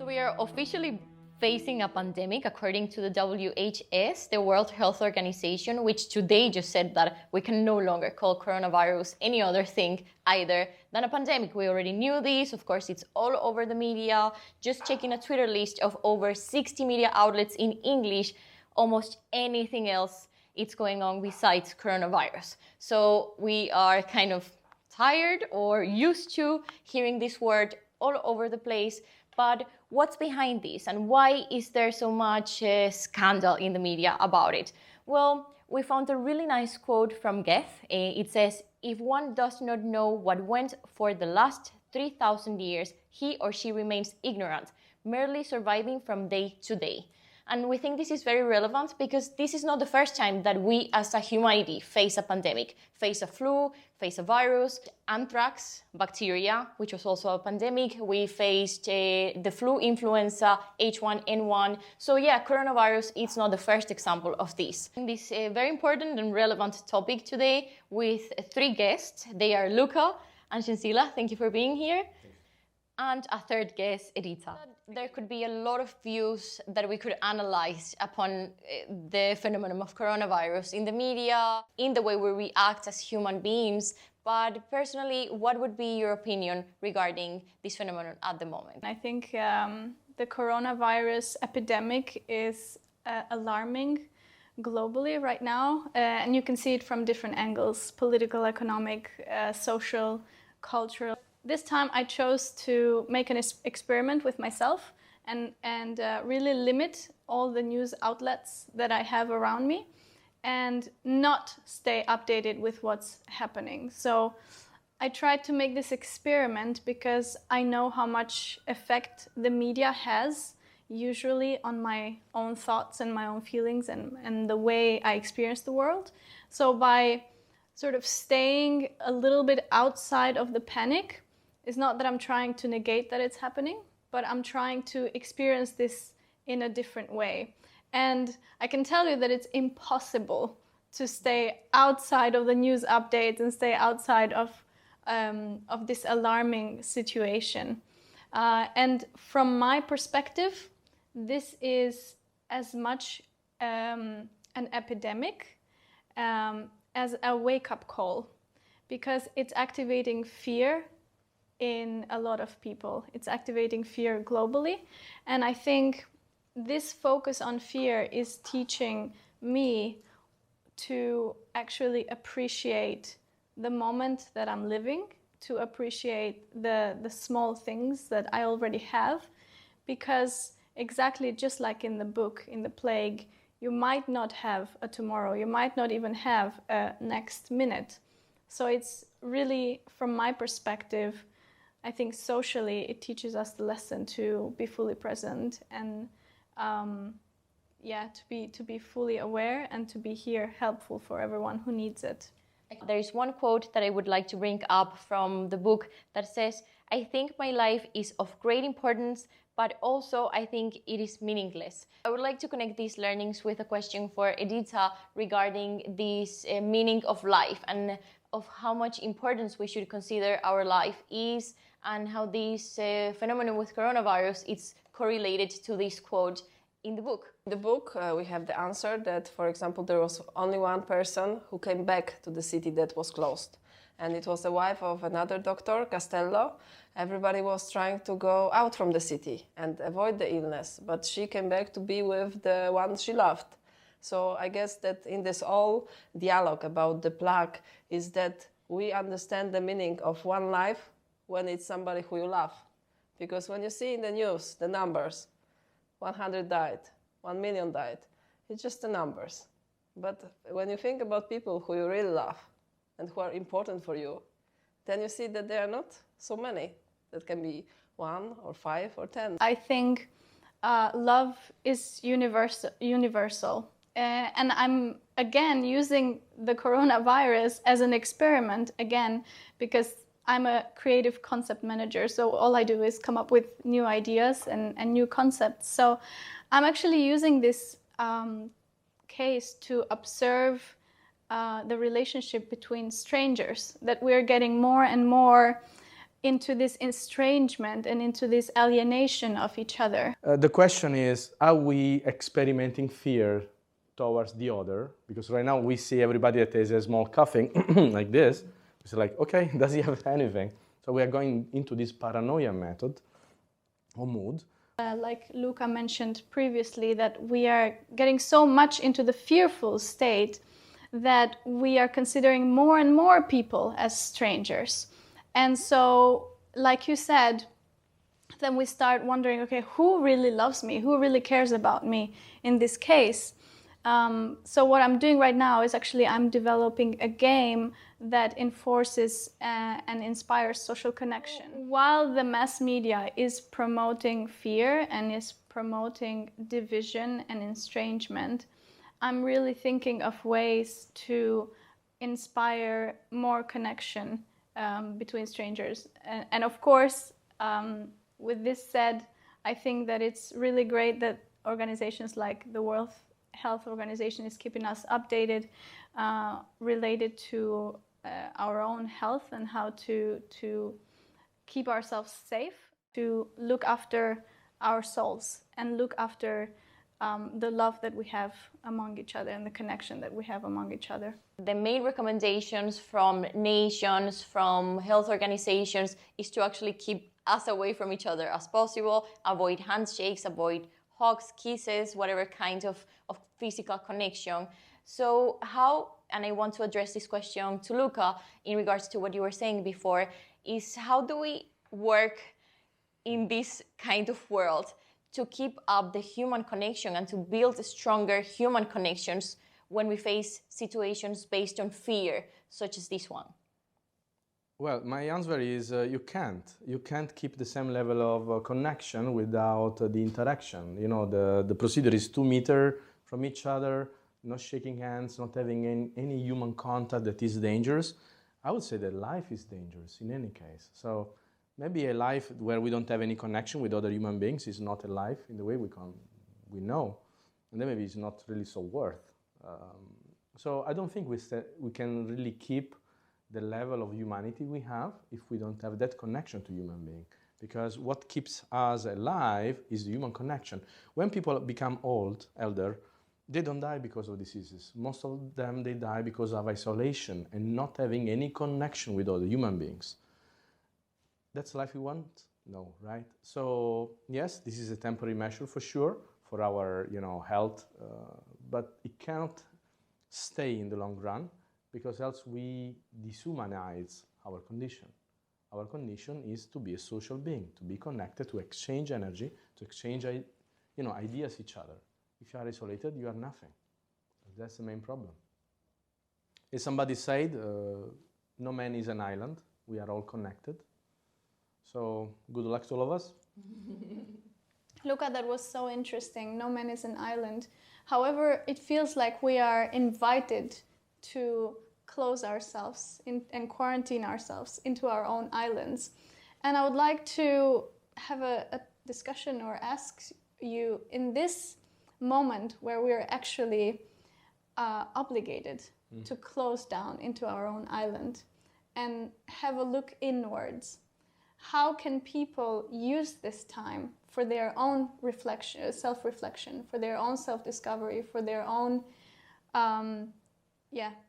So we are officially facing a pandemic according to the WHS, the World Health Organization, which today just said that we can no longer call coronavirus any other thing either than a pandemic. We already knew this. Of course, it's all over the media. Just checking a Twitter list of over 60 media outlets in English, almost anything else it's going on besides coronavirus. So we are kind of tired or used to hearing this word all over the place. But what's behind this and why is there so much scandal in the media about it? Well, we found a really nice quote from Goethe. It says, "If one does not know what went for the last 3,000 years, he or she remains ignorant, merely surviving from day to day." And we think this is very relevant because this is not the first time that we as a humanity face a pandemic, face a flu, face a virus, anthrax, bacteria, which was also a pandemic. We faced the flu, influenza, H1N1. So yeah, coronavirus is not the first example of this. This very important and relevant topic today with three guests. They are Luca and Shinsila. Thank you for being here. And a third guest, Edita. There could be a lot of views that we could analyze upon the phenomenon of coronavirus in the media, in the way we react as human beings. But personally, what would be your opinion regarding this phenomenon at the moment? I think the coronavirus epidemic is alarming globally right now. And you can see it from different angles: political, economic, social, cultural. This time I chose to make an experiment with myself and really limit all the news outlets that I have around me and not stay updated with what's happening. So I tried to make this experiment because I know how much effect the media has usually on my own thoughts and my own feelings and the way I experience the world. So by sort of staying a little bit outside of the panic, it's not that I'm trying to negate that it's happening, but I'm trying to experience this in a different way. And I can tell you that it's impossible to stay outside of the news updates and stay outside of this alarming situation. And from my perspective, this is as much an epidemic as a wake-up call, because it's activating fear in a lot of people. It's activating fear globally. And I think this focus on fear is teaching me to actually appreciate the moment that I'm living, to appreciate the small things that I already have, because exactly just like in the book, in the plague, you might not have a tomorrow, you might not even have a next minute. So it's really, from my perspective, I think socially it teaches us the lesson to be fully present and to be fully aware and to be here helpful for everyone who needs it. There is one quote that I would like to bring up from the book that says, "I think my life is of great importance, but also I think it is meaningless." I would like to connect these learnings with a question for Edita regarding this meaning of life and of how much importance we should consider our life is, and how this phenomenon with coronavirus is correlated to this quote in the book. In the book, we have the answer that, for example, there was only one person who came back to the city that was closed. And it was the wife of another doctor, Castello. Everybody was trying to go out from the city and avoid the illness, but she came back to be with the one she loved. So I guess that in this whole dialogue about the plague is that we understand the meaning of one life when it's somebody who you love. Because when you see in the news the numbers, 100 died, 1 million died, it's just the numbers. But when you think about people who you really love and who are important for you, then you see that there are not so many. That can be 1 or 5 or 10. I think love is universal. And I'm, again, using the coronavirus as an experiment, again, because I'm a creative concept manager, so all I do is come up with new ideas and new concepts. So I'm actually using this case to observe the relationship between strangers, that we're getting more and more into this estrangement and into this alienation of each other. The question is, are we experimenting fear towards the other? Because right now we see everybody that has a small coughing like this. It's like, okay, does he have anything? So we are going into this paranoia method or mood. Like Luca mentioned previously, that we are getting so much into the fearful state that we are considering more and more people as strangers. And so, like you said, then we start wondering, okay, who really loves me? Who really cares about me in this case? So what I'm doing right now is actually I'm developing a game that enforces and inspires social connection. While the mass media is promoting fear and is promoting division and estrangement, I'm really thinking of ways to inspire more connection between strangers. And of course, with this said, I think that it's really great that organizations like the World Health Organization is keeping us updated related to our own health and how to keep ourselves safe, to look after our souls and look after the love that we have among each other and the connection that we have among each other. The main recommendations from nations, from health organizations, is to actually keep us away from each other as possible, avoid handshakes, avoid hugs, kisses, whatever kind of physical connection. So how, and I want to address this question to Luca in regards to what you were saying before, is how do we work in this kind of world to keep up the human connection and to build stronger human connections when we face situations based on fear, such as this one? Well, my answer is you can't. You can't keep the same level of connection without the interaction. You know, the procedure is 2 meters from each other, not shaking hands, not having any human contact that is dangerous. I would say that life is dangerous in any case. So maybe a life where we don't have any connection with other human beings is not a life in the way we know. And then maybe it's not really so worth. So I don't think we can really keep the level of humanity we have if we don't have that connection to human being. Because what keeps us alive is the human connection. When people become elder, they don't die because of diseases. Most of them, they die because of isolation and not having any connection with other human beings. That's the life we want? No, right? So yes, this is a temporary measure for sure for our health, but it cannot stay in the long run, because else we dehumanize our condition. Our condition is to be a social being, to be connected, to exchange energy, to exchange ideas each other. If you are isolated, you are nothing. That's the main problem. As somebody said, no man is an island. We are all connected. So good luck to all of us. Luca, that was so interesting. No man is an island. However, it feels like we are invited to close ourselves and quarantine ourselves into our own islands. And I would like to have a discussion or ask you, in this moment where we are actually obligated to close down into our own island and have a look inwards, how can people use this time for their own reflection, self-reflection, for their own self-discovery, for their own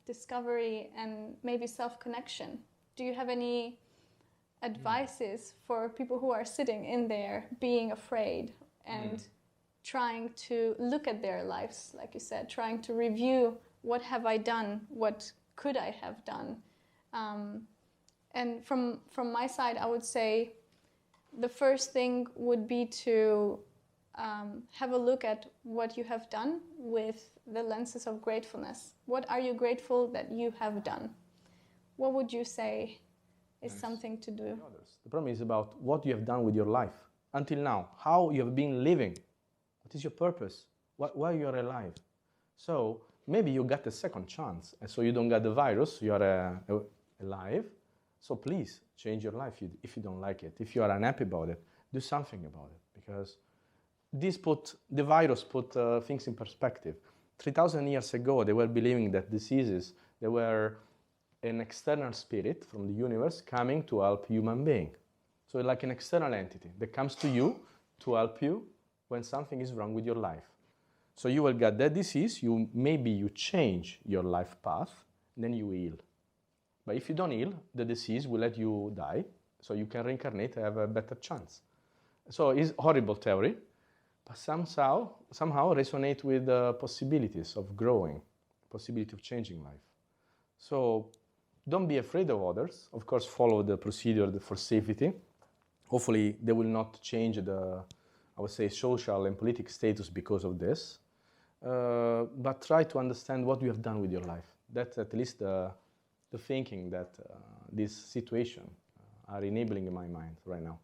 discovery and maybe self-connection? Do you have any advices for people who are sitting in there being afraid and trying to look at their lives, like you said, trying to review what have I done, what could I have done? And from my side, I would say the first thing would be to have a look at what you have done with the lenses of gratefulness. What are you grateful that you have done? What would you say is something to do? The problem is about what you have done with your life until now, how you have been living. What is your purpose? Why you are alive? So maybe you got a second chance, and so you don't get the virus, you are alive. So please change your life if you don't like it. If you are unhappy about it, do something about it, because the virus put things in perspective. 3,000 years ago, they were believing that diseases, they were an external spirit from the universe coming to help human being. So like an external entity that comes to you to help you when something is wrong with your life. So you will get that disease, maybe you change your life path, then you heal. But if you don't heal, the disease will let you die, so you can reincarnate and have a better chance. So it's horrible theory, but somehow resonate with the possibilities of growing, possibility of changing life. So don't be afraid of others. Of course, follow the procedure for safety. Hopefully, they will not change the, I would say, social and political status because of this. But try to understand what you have done with your life. That's at least the thinking that this situation are enabling in my mind right now.